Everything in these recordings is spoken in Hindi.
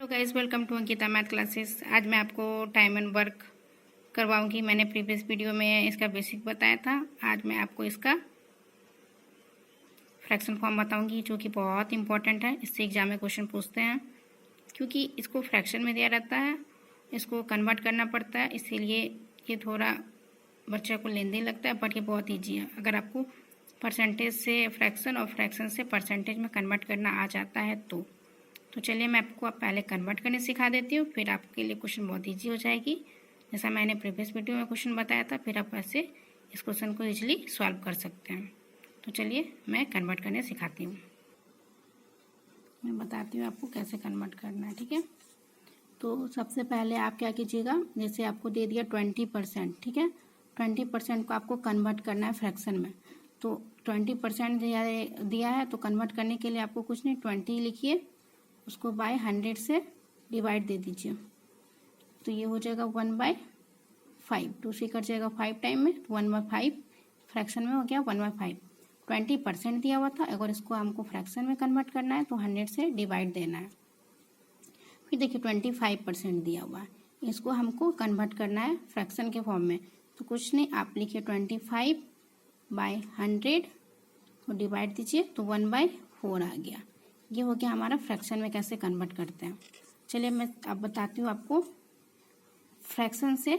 Guys, welcome to Ankita math classes. आज मैं आपको टाइम एंड वर्क करवाऊंगी। मैंने प्रीवियस वीडियो में इसका बेसिक बताया था। आज मैं आपको इसका फ्रैक्शन फॉर्म बताऊंगी, जो कि बहुत इंपॉर्टेंट है। इससे एग्जाम में क्वेश्चन पूछते हैं, क्योंकि इसको फ्रैक्शन में दिया रहता है, इसको कन्वर्ट करना पड़ता है, इसीलिए ये थोड़ा बच्चा को लेंदी लगता है, बट ये बहुत ईजी है। अगर आपको परसेंटेज से फ्रैक्शन और फ्रैक्शन से परसेंटेज में कन्वर्ट करना आ जाता है तो चलिए मैं आपको पहले कन्वर्ट करने सिखा देती हूँ, फिर आपके लिए क्वेश्चन बहुत इजी हो जाएगी। जैसा मैंने प्रीवियस वीडियो में क्वेश्चन बताया था, फिर आप ऐसे इस क्वेश्चन को इजीली सॉल्व कर सकते हैं। तो चलिए मैं कन्वर्ट करने सिखाती हूँ। मैं बताती हूँ आपको कैसे कन्वर्ट करना है, ठीक है। तो सबसे पहले आप क्या कीजिएगा, जैसे आपको दे दिया 20%, ठीक है। 20% को आपको कन्वर्ट करना है फ्रैक्शन में। तो 20% दिया है, तो कन्वर्ट करने के लिए आपको कुछ नहीं, 20 लिखिए, उसको बाय 100 से डिवाइड दे दीजिए, तो ये हो जाएगा 1/5। 2 से कट जाएगा 5 टाइम में, तो 1/5 फ्रैक्शन में हो गया 1/5। 20% दिया हुआ था, अगर इसको हमको फ्रैक्शन में कन्वर्ट करना है तो 100 से डिवाइड देना है। फिर देखिए 25% दिया हुआ है, इसको हमको कन्वर्ट करना है फ्रैक्शन के फॉर्म में। तो कुछ नहीं, आप लिखिए 25/100 को डिवाइड दीजिए, तो 1/4 आ गया। ये हो गया हमारा फ्रैक्शन में कैसे कन्वर्ट करते हैं। चलिए मैं अब बताती हूँ आपको फ्रैक्शन से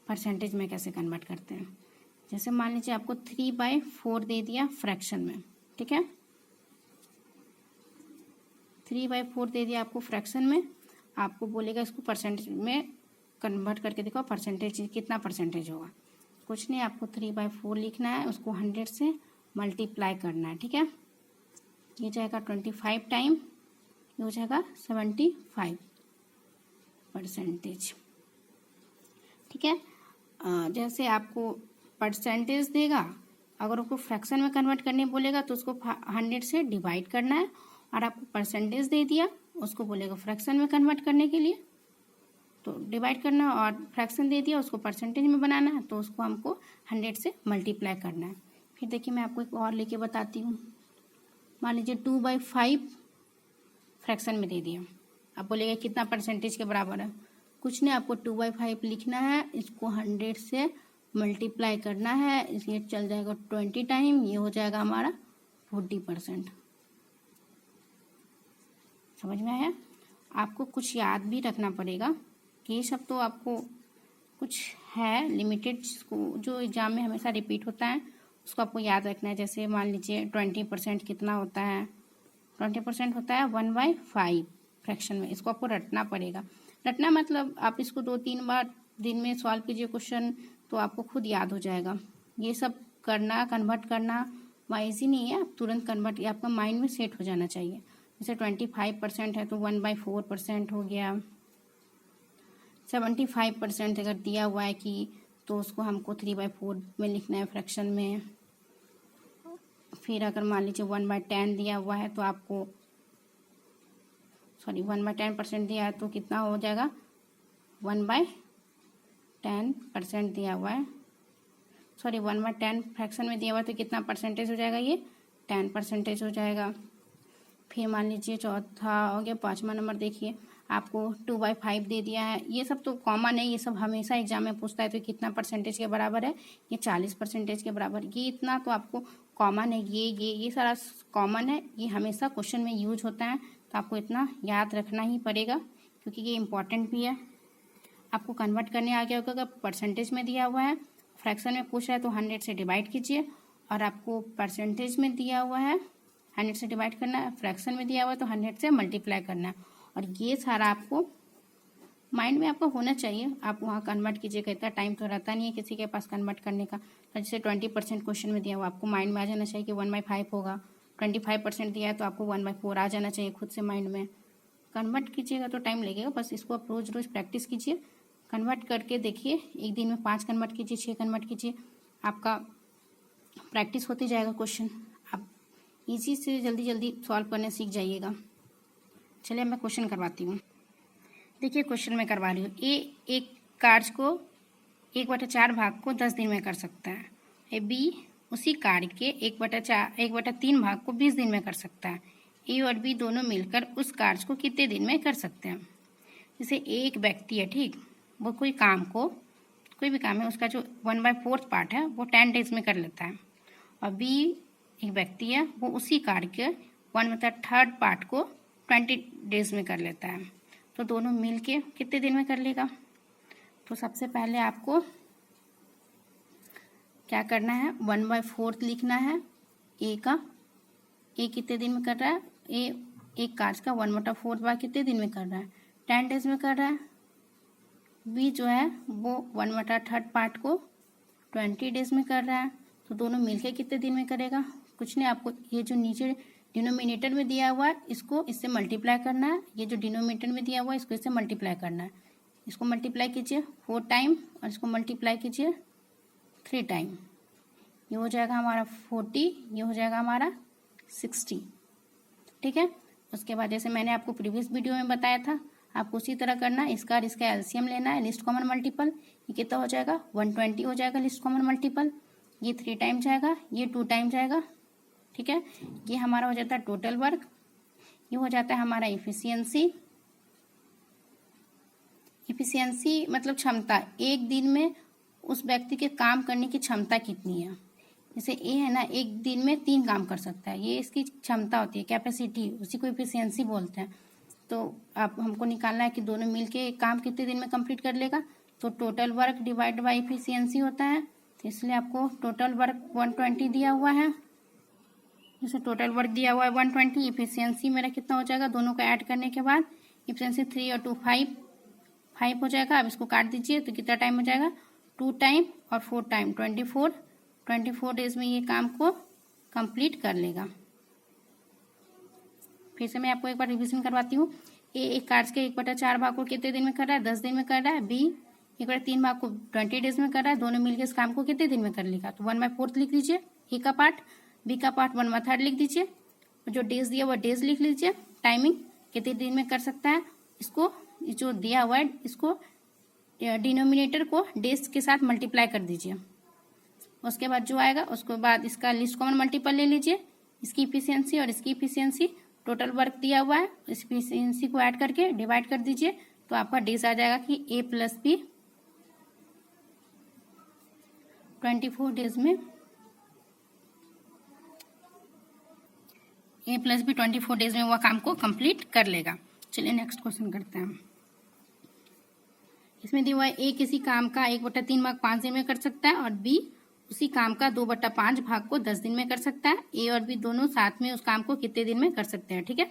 परसेंटेज में कैसे कन्वर्ट करते हैं। जैसे मान लीजिए आपको 3/4 दे दिया फ्रैक्शन में, ठीक है। 3/4 दे दिया आपको फ्रैक्शन में, आपको बोलेगा इसको परसेंटेज में कन्वर्ट करके दिखाओ, परसेंटेज कितना परसेंटेज होगा। कुछ नहीं, आपको 3/4 लिखना है, उसको 100 से मल्टीप्लाई करना है, ठीक है। ये जाएगा 25 टाइम, ये हो जाएगा 75%, ठीक है। जैसे आपको परसेंटेज देगा, अगर आपको फ्रैक्शन में कन्वर्ट करने बोलेगा तो उसको 100 से डिवाइड करना है, और आपको परसेंटेज दे दिया, उसको बोलेगा फ्रैक्शन में कन्वर्ट करने के लिए तो डिवाइड करना है, और फ्रैक्शन दे दिया उसको परसेंटेज में बनाना है, तो उसको हमको 100 से मल्टीप्लाई करना है। फिर देखिए मैं आपको एक और लेके बताती हूँ। मान लीजिए 2/5 फ्रैक्शन में दे दिया, आप बोलेगा कितना परसेंटेज के बराबर है। कुछ नहीं, आपको 2/5 लिखना है, इसको 100 से मल्टीप्लाई करना है, इसलिए चल जाएगा 20 टाइम, ये हो जाएगा हमारा 40%। समझ में आया। आपको कुछ याद भी रखना पड़ेगा, कि ये सब तो आपको कुछ है लिमिटेड, जो एग्जाम में हमेशा रिपीट होता है, उसको आपको याद रखना है। जैसे मान लीजिए 20% कितना होता है, 20% होता है 1/5 फ्रैक्शन में। इसको आपको रटना पड़ेगा। रटना मतलब आप इसको 2-3 बार दिन में सॉल्व कीजिए क्वेश्चन, तो आपको खुद याद हो जाएगा। ये सब करना, कन्वर्ट करना वहाँ ईजी नहीं है, आप तुरंत कन्वर्ट, ये आपका माइंड में सेट हो जाना चाहिए। जैसे 25% है तो 1/4% हो गया। 75% अगर दिया हुआ है कि, तो उसको हमको 3/4 में लिखना है फ्रैक्शन में। फिर अगर मान लीजिए 1/10 दिया हुआ है, तो आपको 1/10% दिया है तो कितना हो जाएगा, 1/10% दिया हुआ है, 1/10 फ्रैक्शन में दिया हुआ है, तो कितना परसेंटेज हो जाएगा, ये 10% हो जाएगा। फिर मान लीजिए चौथा हो गया, 5वां नंबर देखिए, आपको 2/5 दे दिया है। ये सब तो कॉमन है, ये सब हमेशा एग्जाम में पूछता है, तो कितना परसेंटेज के बराबर है, ये 40% के बराबर। ये इतना तो आपको कॉमन है, ये सारा कॉमन है, ये हमेशा क्वेश्चन में यूज होता है, तो आपको इतना याद रखना ही पड़ेगा, क्योंकि ये इंपॉर्टेंट भी है। आपको कन्वर्ट करने आ गया होगा, अगर परसेंटेज में दिया हुआ है, फ्रैक्शन में पूछ रहा है तो 100 से डिवाइड कीजिए, और आपको परसेंटेज में दिया हुआ है 100 से डिवाइड करना है, फ्रैक्शन में दिया हुआ है तो 100 से मल्टीप्लाई करना है। और ये सारा आपको माइंड में आपको होना चाहिए। आप वहाँ कन्वर्ट कीजिएगा, इतना टाइम तो रहता नहीं है किसी के पास कन्वर्ट करने का। तो जैसे 20% क्वेश्चन में दिया हुआ, आपको माइंड में आ जाना चाहिए कि 1/5 होगा। 25% दिया है तो आपको 1/4 आ जाना चाहिए खुद से माइंड में। कन्वर्ट कीजिएगा तो टाइम लगेगा, बस इसको आप रोज़ रोज़ प्रैक्टिस कीजिए, कन्वर्ट करके देखिए। एक दिन में 5 कन्वर्ट कीजिए, 6 कन्वर्ट कीजिए, आपका प्रैक्टिस होती जाएगा क्वेश्चन, आप इजी से जल्दी जल्दी सॉल्व करने सीख जाइएगा। चलिए मैं क्वेश्चन करवाती हूँ। देखिए क्वेश्चन मैं करवा रही हूँ। एक कार्य को 1/4 भाग को 10 दिन में कर सकता है। बी उसी कार्य के 1/3 भाग को 20 दिन में कर सकता है। ए और बी दोनों मिलकर उस कार्य को कितने दिन में कर सकते हैं। जैसे एक व्यक्ति है, ठीक, वो कोई भी काम है उसका जो 1/4 पार्ट है वो 10 डेज में कर लेता है, और बी एक व्यक्ति है वो उसी कार्य के 1/3 पार्ट को 20 डेज में कर लेता है। तो दोनों मिल के कितने दिन में कर लेगा। तो सबसे पहले आपको क्या करना है, 1/4 लिखना है ए का। ए कितने दिन में कर रहा है, ए एक कार्य का 1/4 बार कितने दिन में कर रहा है, 10 डेज में कर रहा है। बी जो है वो 1/3 पार्ट को 20 डेज में कर रहा है। तो दोनों मिलके कितने दिन में करेगा, कुछ नहीं, आपको ये जो नीचे डिनोमिनेटर में दिया हुआ है इसको इससे मल्टीप्लाई करना है, ये जो डिनोमिनेटर में दिया हुआ है इसको इससे मल्टीप्लाई करना है। इसको मल्टीप्लाई कीजिए 4 टाइम और इसको मल्टीप्लाई कीजिए 3 टाइम। ये हो जाएगा हमारा 40, ये हो जाएगा हमारा 60, ठीक है। उसके बाद जैसे मैंने आपको प्रीवियस वीडियो में बताया था, आपको उसी तरह करना है। इसका एलसीएम लेना है, लिस्ट कॉमन मल्टीपल। ये कितना हो जाएगा, 120 हो जाएगा लिस्ट कॉमन मल्टीपल। ये 3 टाइम जाएगा, ये 2 टाइम जाएगा, ठीक है। ये हमारा हो जाता है टोटल वर्क, ये हो जाता है हमारा इफिशियंसी। इफिशियंसी मतलब क्षमता, एक दिन में उस व्यक्ति के काम करने की क्षमता कितनी है। जैसे ए है ना, एक दिन में 3 काम कर सकता है, ये इसकी क्षमता होती है, कैपेसिटी, उसी को इफिशियंसी बोलते हैं। तो आप हमको निकालना है कि दोनों मिलके काम कितने दिन में कंप्लीट कर लेगा। तो total work divide by efficiency होता है, तो इसलिए आपको टोटल वर्क 120 दिया हुआ है। जैसे टोटल वर्क दिया हुआ है 120, इफिशियंसी मेरा कितना हो जाएगा, दोनों को ऐड करने के बाद इफिशियंसी 3 और 2 5 हो जाएगा। अब इसको काट दीजिए तो कितना टाइम हो जाएगा, 2 टाइम और 4 टाइम 24 डेज में ये काम को कंप्लीट कर लेगा। फिर से मैं आपको एक बार रिवीजन करवाती हूँ। ए एक कार्य के 1/4 भाग को कितने दिन में कर रहा है, 10 दिन में कर रहा है। बी 1/3 भाग को 20 डेज में कर रहा है, दोनों मिलकर इस काम को कितने दिन में कर लेगा। तो 1/4 लिख लीजिए ए का पार्ट, बी का पार्ट 1/3 लिख दीजिए, जो डेज दिया हुआ डेज लिख लीजिए, टाइमिंग कितने दिन में कर सकता है। इसको जो दिया हुआ है इसको डिनोमिनेटर को डेज के साथ मल्टीप्लाई कर दीजिए। उसके बाद जो आएगा उसके बाद इसका लिस्ट कॉमन मल्टीपल ले लीजिए, इसकी इफिशियंसी और इसकी इफिशियंसी, टोटल वर्क दिया हुआ है, इस इफिशियंसी को ऐड करके डिवाइड कर दीजिए। तो आपका डेज आ जाएगा कि ए प्लस बी 24 डेज में, ए प्लस बी 24 डेज में वह काम को कंप्लीट कर लेगा। चलिए नेक्स्ट क्वेश्चन करते हैं। इसमें दिया हुआ है ए किसी काम का 1/3 भाग 5 दिन में कर सकता है, और बी उसी काम का 2/5 भाग को 10 दिन में कर सकता है। ए और बी दोनों साथ में उस काम को कितने दिन में कर सकते हैं, ठीक है।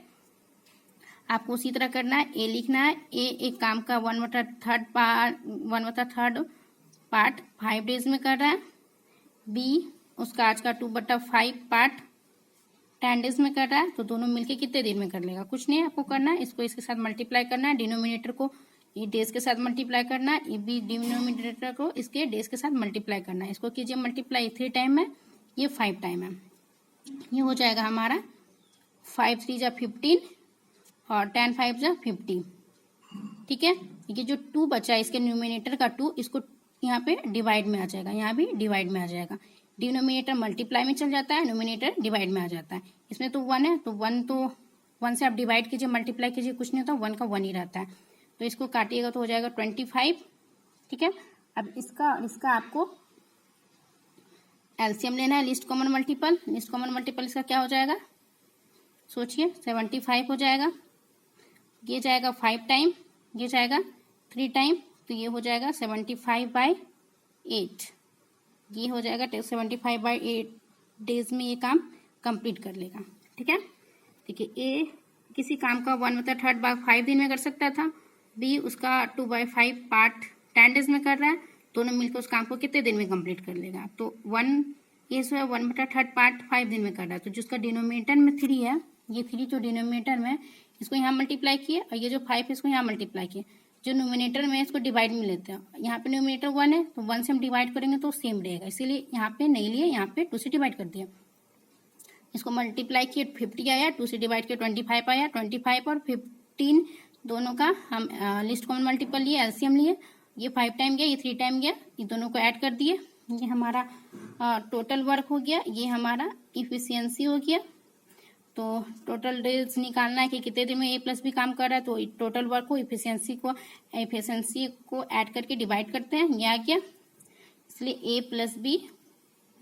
आपको उसी तरह करना है, ए लिखना है, ए एक काम का 1/3 पार्ट 5 डेज में कर रहा है। बी उसका आज का 2/5 पार्ट 10 डेज में कर रहा है। तो दोनों मिलके कितने दिन में कर लेगा, कुछ नहीं आपको करना है, इसको इसके साथ मल्टीप्लाई करना है, डिनोमिनेटर को ये डेज के साथ मल्टीप्लाई करना है, ये भी डिनोमिनेटर को इसके डेज के साथ मल्टीप्लाई करना है। इसको कीजिए मल्टीप्लाई, 3 टाइम है, ये 5 टाइम है। ये हो जाएगा हमारा 5 3 जा 15 और 10 5 जा 50, ठीक है। ये जो 2 बचा है इसके न्यूमिनेटर का 2, इसको यहाँ पे डिवाइड में आ जाएगा, यहाँ भी डिवाइड में आ जाएगा। डिनोमिनेटर मल्टीप्लाई में चल जाता है, न्यूमिनेटर डिवाइड में आ जाता है। इसमें तो 1 है, तो 1 से आप डिवाइड कीजिए, मल्टीप्लाई कीजिए, कुछ नहीं होता, 1 का 1 ही रहता है। तो इसको काटिएगा तो हो जाएगा 25, ठीक है। अब इसका आपको एलसीएम लेना है, list common multiple. List common multiple इसका क्या हो जाएगा, सोचिए, 75 हो जाएगा। ये जाएगा 5 टाइम, ये जाएगा 3 टाइम, तो ये हो जाएगा 75/8। ये हो जाएगा 75/8 डेज में ये काम कंप्लीट कर लेगा, ठीक है। देखिए, ए किसी काम का 1/3 भाग 5 दिन में कर सकता था, बी उसका 2/5 पार्ट 10 डेज में कर रहा है, दोनों मिलकर उस काम को कितने दिन में कंप्लीट कर लेगा। तो 1/3 पार्ट 5 दिन में कर रहा है, तो जिसका डिनोमिनेटर में 3 है, ये 3 जो डिनोमिनेटर में इसको यहाँ मल्टीप्लाई किए, और ये जो 5 है इसको यहाँ मल्टीप्लाई किए। जो न्यूमिनेटर में इसको डिवाइड में लेते हैं, यहाँ पे न्यूमिनेटर 1 है, तो 1 से हम डिवाइड करेंगे तो सेम रहेगा, इसीलिए यहाँ पे नहीं लिए, यहाँ पे 2 से डिवाइड कर दिया। इसको मल्टीप्लाई किए 50 आया, 2 से डिवाइड किया 25 आया। 25 और 15 दोनों का हम लिस्ट कॉमन मल्टीपल लिए, एलसीएम लिए। ये 5 टाइम गया, ये 3 टाइम गया, ये दोनों को ऐड कर दिए। ये हमारा टोटल वर्क हो गया, ये हमारा इफिशियंसी हो गया। तो टोटल डेज निकालना है कि कितने दिन में ए प्लस बी काम कर रहा है, तो टोटल वर्क को इफिशियंसी को ऐड करके डिवाइड करते हैं, ये आ गया। इसलिए ए प्लस बी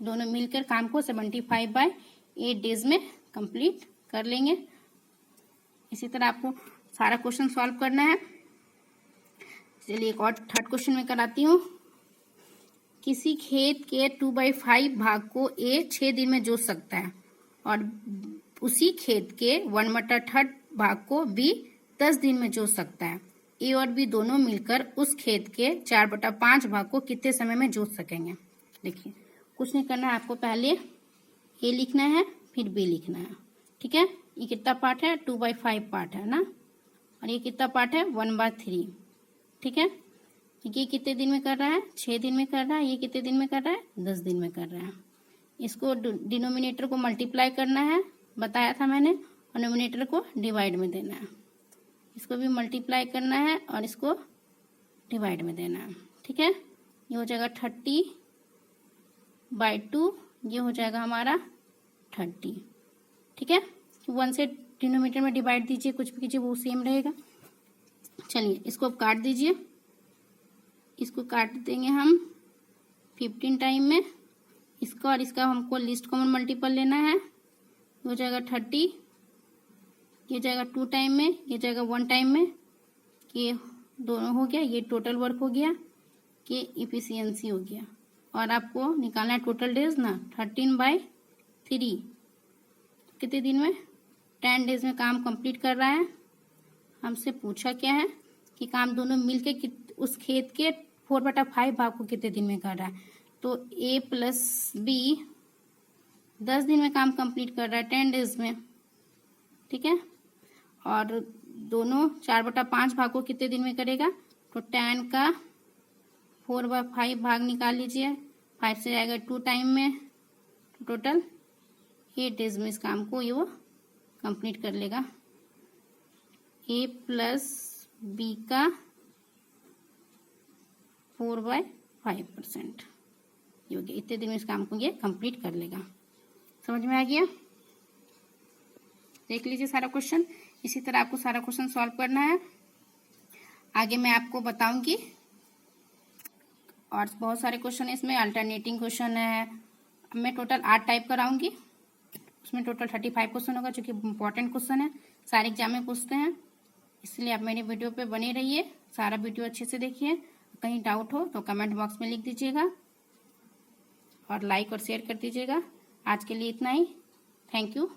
दोनों मिलकर काम को 75/8 डेज में कंप्लीट कर लेंगे। इसी तरह आपको सारा क्वेश्चन सॉल्व करना है। चलिए एक और थर्ड क्वेश्चन में कराती हूँ। किसी खेत के 2/5 भाग को ए 6 दिन में जोत सकता है और उसी खेत के 1/3 भाग को बी 10 दिन में जोत सकता है। ए और बी दोनों मिलकर उस खेत के 4/5 भाग को कितने समय में जोत सकेंगे। देखिए कुछ नहीं करना है, आपको पहले ए लिखना है फिर बी लिखना है, ठीक है। ये कितना पार्ट है, 2/5 पार्ट है ना, और ये कितना पार्ट है, 1/3, ठीक है। ये कितने दिन में कर रहा है, 6 दिन में कर रहा है। ये कितने दिन में कर रहा है, 10 दिन में कर रहा है। इसको डिनोमिनेटर को मल्टीप्लाई करना है, बताया था मैंने, और नोमिनेटर को डिवाइड में देना है। इसको भी मल्टीप्लाई करना है और इसको डिवाइड में देना है, ठीक है। ये हो जाएगा 30/2, ये हो जाएगा हमारा 30, ठीक है। 1 से डिनोमिनेटर में डिवाइड दीजिए, कुछ भी कीजिए वो सेम रहेगा। चलिए इसको अब काट दीजिए, इसको काट देंगे हम 15 टाइम में। इसका और इसका हमको लिस्ट कॉमन मल्टीपल लेना है, हो जाएगा 30, ये जाएगा 2 टाइम में, ये जाएगा 1 टाइम में, ये दोनों हो गया। ये टोटल वर्क हो गया, ये इफिशियंसी हो गया। और आपको निकालना है टोटल डेज ना, 13/3 कितने दिन में, 10 डेज में काम कंप्लीट कर रहा है। हमसे पूछा क्या है कि काम दोनों मिलके उस खेत के 4/5 भाग को कितने दिन में कर रहा है। तो ए प्लस बी 10 दिन में काम कंप्लीट कर रहा है, 10 डेज में, ठीक है। और दोनों 4/5 भाग को कितने दिन में करेगा, तो 10 का 4/5 भाग निकाल लीजिए, 5 से जाएगा 2 टाइम में, टोटल 8 डेज में इस काम को ये वो कंप्लीट कर लेगा। ए प्लस बी का 4/5% ये हो गया, इतने दिन में इस काम को ये कंप्लीट कर लेगा। समझ में आ गया, देख लीजिए सारा क्वेश्चन। इसी तरह आपको सारा क्वेश्चन सॉल्व करना है। आगे मैं आपको बताऊंगी, और बहुत सारे क्वेश्चन है इसमें, अल्टरनेटिंग क्वेश्चन है। मैं टोटल 8 टाइप कराऊंगी, उसमें टोटल 35 क्वेश्चन होगा, जो कि इंपॉर्टेंट क्वेश्चन है, सारे एग्जाम में पूछते हैं। इसलिए आप मेरी वीडियो पे बने रहिए, सारा वीडियो अच्छे से देखिए। कहीं डाउट हो तो कमेंट बॉक्स में लिख दीजिएगा और लाइक और शेयर कर दीजिएगा। आज के लिए इतना ही, थैंक यू।